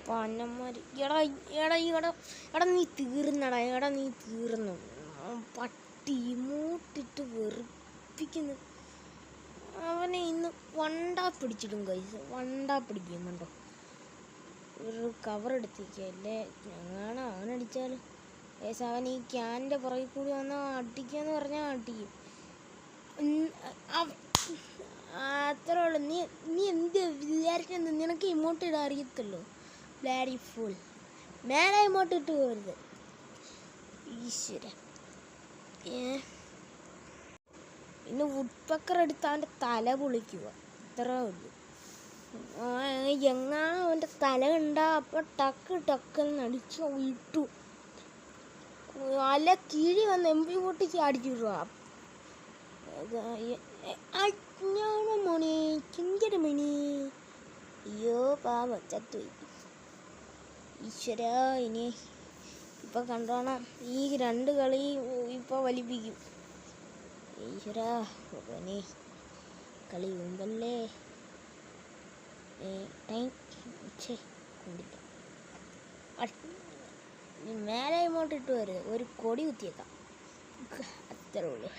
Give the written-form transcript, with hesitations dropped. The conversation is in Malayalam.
പന്നന്മാര്. എടാ നീ തീർന്നടാ, നീ തീർന്നു. പട്ടി ഇമോട്ടിട്ട് വെറുപ്പിക്കുന്നു. അവനെ ഇന്ന് വണ്ടാ പിടിച്ചിടും ഗൈസ്, വണ്ടാ പിടിക്കും. കണ്ടോ, ഒരു കവർ എടുത്തിരിക്കല്ലേ, ഞങ്ങളാണ് അവനടിച്ചാൽ ഗൈസ്. അവൻ ഈ ക്യാൻ്റെ പുറകിൽ കൂടി വന്നാൽ അടിക്കാന്ന് പറഞ്ഞാൽ അടിക്കും. അത്രേ ഉള്ളൂ. നീ എന്ത് വിചാരിക്കുന്നത്? നിനക്ക് ഇമോട്ട് ഇടാൻ അറിയത്തുള്ളൂ. ബ്ലാഡി ഫുൾ മേലെ ഇമോട്ട് ഇട്ട് പോകരുത്. ഈശ്വര, ഇന്ന് വുഡ്പക്കർ എടുത്ത് അവൻ്റെ തല പൊളിക്കുക, ഇത്രേ ഉള്ളൂ. എങ്ങാണോ അവൻ്റെ തല കണ്ടാ അപ്പോൾ ടക്കെന്ന് അടിച്ചു വിട്ടു. അല്ല കീഴി വന്ന് MP40 അടിച്ചു വിടുക. മോനെ ചിഞ്ചര മണി, അയ്യോ പാവം ചത്തുപോയി. ഈശ്വര, ഇനി ഇപ്പം കണ്ടോണം, ഈ 2 കളി ഇപ്പോൾ വലിപ്പിക്കും. ഈശ്വര, പിന്നെ കളി ഉണ്ടല്ലേ. മേലെ ഇങ്ങോട്ട് ഇട്ട് വരും, ഒരു കൊടി കുത്തിയേക്കാം, അത്രേ ഉള്ളൂ.